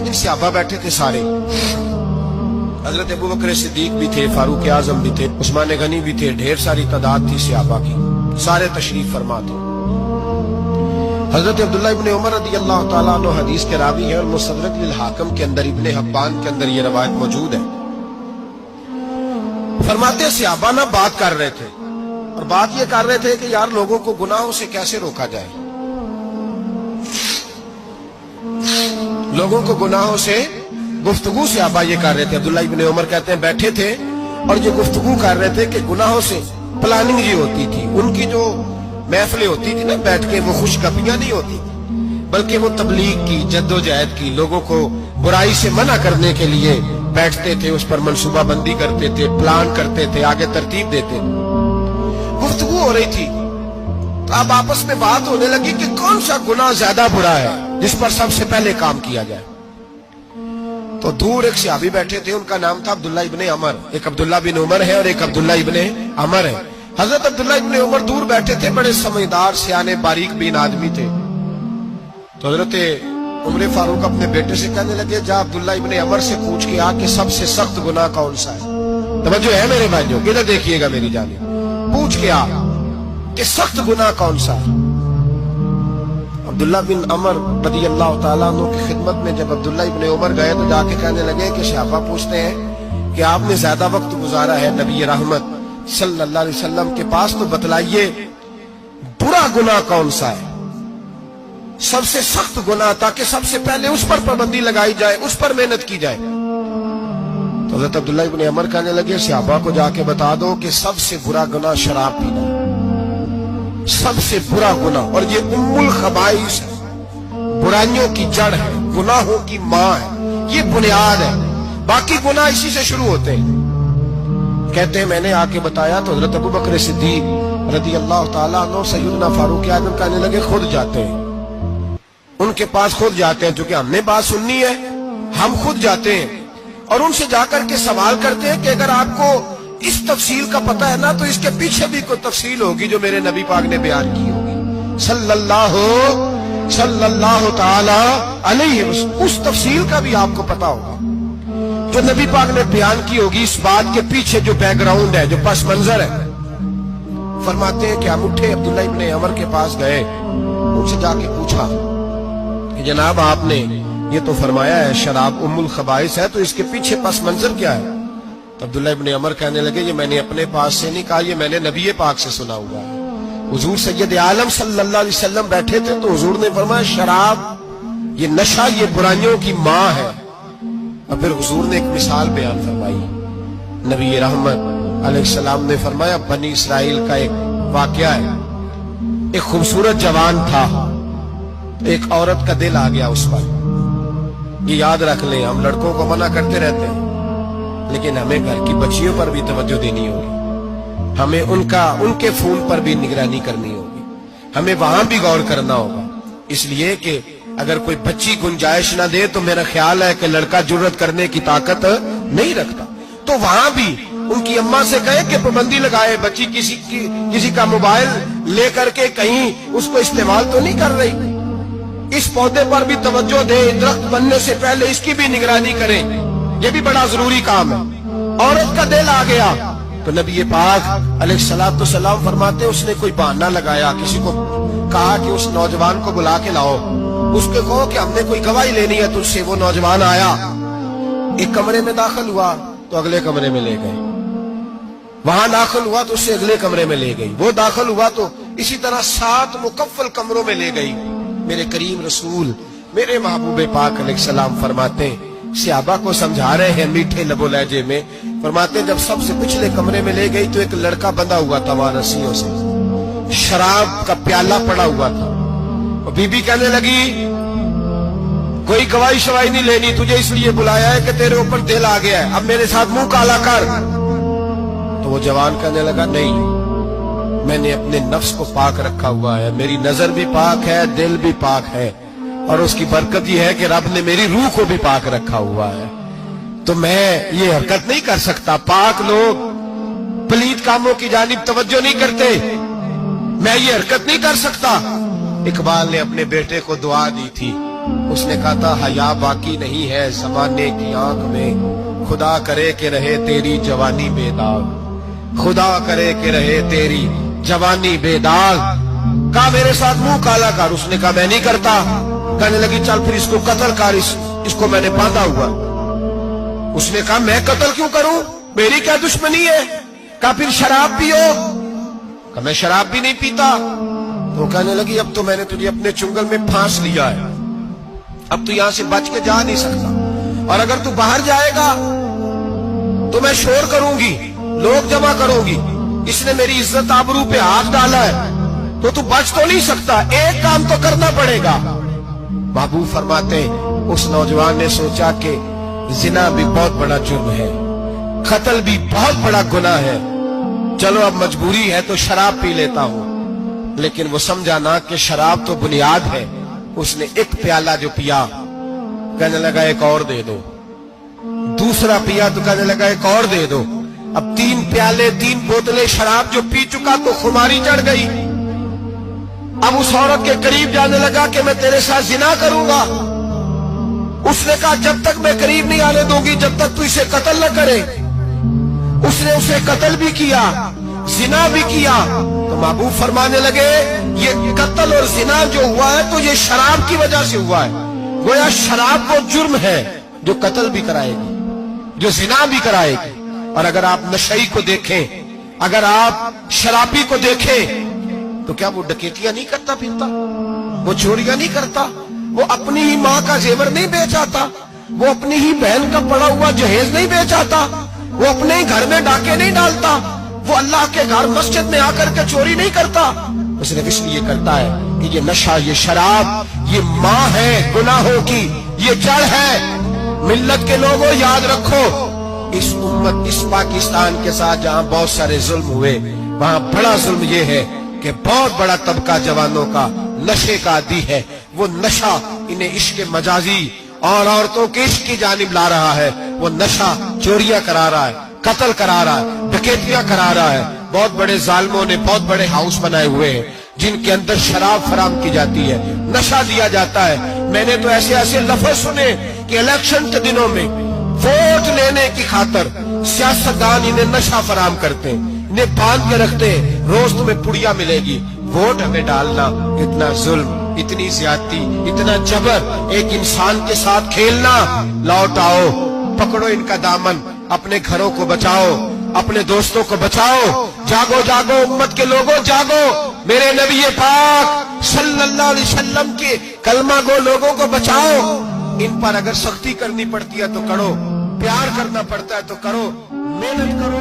फरमाते सहाबा बैठे थे सारे, हजरत अबू बकर सिद्दीक भी थे, फारूक आजम भी थे, उस्मान गनी भी थे, ढेर सारी तादाद थी सहाबा की, सारे तशरीफ फरमा थे। हजरत अब्दुल्लाह इब्न उमर रज़ी अल्लाह ताला अन्हु हदीस के रावी है और मुस्तदरक लिल हाकिम के अंदर, इब्न हिब्बान के अंदर ये रवायत मौजूद है। फरमाते सहाबा ना बात कर रहे थे और बात ये कर रहे थे कि यार लोगों को गुनाहों से कैसे रोका जाए, लोगों को गुनाहों से गुफ्तगू सहाबा ये कर रहे थे। अब्दुल्लाह इब्न उमर कहते हैं बैठे थे और ये गुफ्तगू कर रहे थे कि गुनाहों से प्लानिंग ये होती थी, उनकी जो महफिलें होती थी ना बैठ के, वो खुशगपियां नहीं होती बल्कि वो तबलीग की, जद्दोजहद की, लोगों को बुराई से मना करने के लिए बैठते थे, उस पर मंसूबा बंदी करते थे, प्लान करते थे, आगे तरतीब देते थे। गुफ्तगू हो रही थी तो अब आपस में बात होने लगी कि कौन सा गुनाह ज्यादा बुरा है जिस पर सबसे पहले काम किया जाए। तो दूर एक सहाबी बैठे थे, उनका नाम था अब्दुल्लाह इब्ने अमर। एक अब्दुल्लाह बिन उमर है और एक अब्दुल्लाह इब्ने अमर है। हजरत अब्दुल्लाह इब्ने उमर दूर बैठे थे, बड़े समझदार सियाने बारीक बीन आदमी थे। तो हजरत उमर फारूक अपने बेटे से कहने लगे जा अब्दुल्लाह इब्ने अमर से पूछ के आ कि सबसे सख्त गुनाह कौन सा है। तवज्जो है मेरे भाइयों, किधर देखिएगा मेरी जानिब, पूछ के आ कि सख्त गुनाह कौन सा है। अब्दुल्लाह बिन अमर रज़ी अल्लाह ताला अन्हु की खिदमत में जब अब्दुल्लाह इब्ने उमर गए तो जाके कहने लगे कि सहाबा पूछते हैं कि आपने ज्यादा वक्त गुजारा है नबी रहमत सल्लल्लाहु अलैहि वसल्लम के पास, तो बतलाइए बुरा गुनाह कौन सा है, सबसे सख्त गुनाह, ताकि सबसे पहले उस पर पाबंदी लगाई जाए, उस पर मेहनत की जाए। तो हज़रत अब्दुल्लाह इब्ने अमर कहने लगे सहाबा को जाके बता दो कि सबसे बुरा गुनाह शराब पीना, सबसे बुरा गुनाह, और ये उम्मुल खबाइस है, बुराइयों की जड़ है, गुनाहों की माँ है, ये बुनियाद है, बाकी गुनाह इसी से शुरू होते हैं। कहते हैं मैंने आके बताया तो हजरत अबू बकर सिद्दीक रज़ी अल्लाह ताला अन्हु सैयदना फारूक आज़म कहने लगे खुद जाते हैं, उनके पास खुद जाते हैं, क्योंकि हमने बात सुननी है, हम खुद जाते हैं और उनसे जाकर के सवाल करते हैं कि अगर आपको इस तफसील का पता है ना तो इसके पीछे भी कोई तफसील होगी जो मेरे नबी पाक ने बयान की होगी सल्लल्लाहु ताला अलैहि वसल्लम, उस तफसील का भी आपको पता होगा जो नबी पाक ने बयान की होगी, इस बात के पीछे जो बैकग्राउंड है, जो पस मंजर है। फरमाते हैं कि हम उठे, अब्दुल्लाह इब्ने अमर के पास गए, उनसे जाके पूछा कि जनाब आपने ये तो फरमाया है शराब उम्मुल खबाइस है, तो इसके पीछे पस मंजर क्या है। तो अब्दुल्लाह इब्ने अमर कहने लगे ये मैंने अपने पास से नहीं कहा, ये मैंने नबी पाक से सुना हुआ है। हुजूर सैयद आलम सल्लल्लाहु अलैहि वसल्लम बैठे थे तो हुजूर ने फरमाया शराब ये नशा, ये बुराइयों की माँ है। और फिर हुजूर ने एक मिसाल बयान फरमाई, नबी रहमत अलैहिस्सलाम ने फरमाया बनी इसराइल का एक वाकया है, एक खूबसूरत जवान था, एक औरत का दिल आ गया उस पर। ये याद रख लें, हम लड़कों को मना करते रहते हैं लेकिन हमें घर की बच्चियों पर भी तवज्जो देनी होगी, हमें उनके फोन पर भी निगरानी करनी होगी, हमें वहां भी गौर करना होगा, इसलिए कि अगर कोई बच्ची गुंजाइश ना दे तो मेरा ख्याल है कि लड़का जुर्रत करने की ताकत नहीं रखता। तो वहां भी उनकी अम्मा से कहे कि पाबंदी लगाए, बच्ची किसी का मोबाइल लेकर के कहीं उसको इस्तेमाल तो नहीं कर रही, इस पौधे पर भी तवज्जो दे, दरख्त बनने से पहले इसकी भी निगरानी करें, ये भी बड़ा जरूरी काम है। औरत का दिल आ गया तो नबी पाक अलैहिस्सलातु वस्सलाम फरमाते उसने कोई बहाना लगाया, किसी को कहा कि उस नौजवान को बुला के लाओ, उसके कहो कि हमने कोई गवाही लेनी है तुझसे। वो नौजवान आया, एक कमरे में दाखिल हुआ तो अगले कमरे में ले गए, वहां दाखिल हुआ तो उससे अगले कमरे में ले गई, वो दाखिल हुआ तो इसी तरह 7 मुकफ्फल कमरों में ले गई। मेरे करीम रसूल मेरे महबूब पाक अलैहिस्सलाम फरमाते सहाबा को समझा रहे हैं मीठे लबो लहजे में, फरमाते जब सबसे पिछले कमरे में ले गई तो एक लड़का बंधा हुआ था वहां रस्सियों से, शराब का प्याला पड़ा हुआ था। और बीबी कहने लगी कोई गवाही शवाही नहीं लेनी, तुझे इसलिए बुलाया है कि तेरे ऊपर दिल आ गया है, अब मेरे साथ मुंह काला कर। तो वो जवान कहने लगा नहीं, मैंने अपने नफ्स को पाक रखा हुआ है, मेरी नजर भी पाक है, दिल भी पाक है, और उसकी बरकत यह है कि रब ने मेरी रूह को भी पाक रखा हुआ है, तो मैं ये हरकत नहीं कर सकता। पाक लोग पलीत कामों की जानिब तवज्जो नहीं करते, मैं ये हरकत नहीं कर सकता। इकबाल ने अपने बेटे को दुआ दी थी اس نے کہا تھا حیا باقی نہیں ہے زمانے کی آنکھ میں، خدا کرے کہ رہے تیری جوانی بے داغ، خدا کرے کہ رہے تیری جوانی بے داغ۔ کہا میرے ساتھ منہ کالا کر، اس نے کہا میں نہیں کرتا۔ کہنے لگی چل پھر اس کو قتل کر، اس کو میں نے باندھا ہوا۔ اس نے کہا میں قتل کیوں کروں، میری کیا دشمنی ہے؟ کہا پھر شراب پیو۔ کہا میں شراب بھی نہیں پیتا۔ تو کہنے لگی اب تو میں نے تجھے اپنے چنگل میں پھانس لیا ہے، اب تو یہاں سے بچ کے جا نہیں سکتا، اور اگر تو باہر جائے گا تو میں شور کروں گی، لوگ جمع کروں گی، اس نے میری عزت آبرو پہ ہاتھ ڈالا ہے، تو بچ تو نہیں سکتا، ایک کام تو کرنا پڑے گا۔ محبوب فرماتے اس نوجوان نے سوچا کہ زنا بھی بہت بڑا جرم ہے، قتل بھی بہت بڑا گناہ ہے، چلو اب مجبوری ہے تو شراب پی لیتا ہوں۔ لیکن وہ سمجھا نہ کہ شراب تو بنیاد ہے۔ اس نے ایک پیالہ جو پیا، کہنے لگا ایک اور دے دو، دوسرا پیا تو کہنے لگا ایک اور دے دو۔ اب 3 پیالے 3 بوتلیں شراب جو پی چکا تو خماری چڑھ گئی۔ اب اس عورت کے قریب جانے لگا کہ میں تیرے ساتھ زنا کروں گا۔ اس نے کہا جب تک میں قریب نہیں آنے دوں گی جب تک تو اسے قتل نہ کرے۔ اس نے اسے قتل بھی کیا، زنا بھی کیا۔ تو محبوب فرمانے لگے یہ قتل اور زنا جو ہوا ہے تو یہ شراب کی وجہ سے ہوا ہے۔ گویا شراب وہ جرم ہے جو قتل بھی کرائے گی، جو زنا بھی کرائے گی۔ اور اگر آپ نشئی کو دیکھیں، اگر آپ شرابی کو دیکھیں تو کیا وہ ڈکیتیاں نہیں کرتا پھرتا، وہ چوریاں نہیں کرتا، وہ اپنی ہی ماں کا زیور نہیں بیچ آتا، وہ اپنی ہی بہن کا پڑا ہوا جہیز نہیں بیچ آتا، وہ اپنے ہی گھر میں ڈاکے نہیں ڈالتا، وہ اللہ کے گھر مسجد میں آ کر کے چوری نہیں کرتا۔ وہ صرف اس لیے کرتا ہے کہ یہ نشہ، یہ شراب، یہ ماں ہے گناہوں کی، یہ جڑ ہے۔ ملت کے لوگوں یاد رکھو، اس امت، اس پاکستان کے ساتھ جہاں بہت سارے ظلم ہوئے، وہاں بڑا ظلم یہ ہے کہ بہت بڑا طبقہ جوانوں کا نشے کا عادی ہے۔ وہ نشہ انہیں عشق مجازی اور عورتوں کے عشق کی جانب لا رہا ہے۔ وہ نشہ چوریاں کرا رہا ہے، قتل کرا رہا ہے، ڈکیتیاں کرا رہا ہے۔ بہت بڑے ظالموں نے بہت بڑے ہاؤس بنائے ہوئے ہیں جن کے اندر شراب فراہم کی جاتی ہے، نشہ دیا جاتا ہے۔ میں نے تو ایسے ایسے لفظ سنے کہ الیکشن کے دنوں میں ووٹ لینے کی خاطر سیاستدان انہیں نشہ فراہم کرتے ہیں، انہیں باندھ کے رکھتے ہیں، روز تمہیں پڑیا ملے گی، ووٹ ہمیں ڈالنا۔ اتنا ظلم، اتنی زیادتی، اتنا جبر، ایک انسان کے ساتھ کھیلنا۔ لوٹ آؤ، پکڑو ان کا دامن، اپنے گھروں کو بچاؤ، اپنے دوستوں کو بچاؤ۔ جاگو جاگو امت کے لوگوں، جاگو، میرے نبی پاک صلی اللہ علیہ وسلم کے کلمہ گو لوگوں کو بچاؤ۔ ان پر اگر سختی کرنی پڑتی ہے تو کرو، پیار کرنا پڑتا ہے تو کرو، محنت کرو۔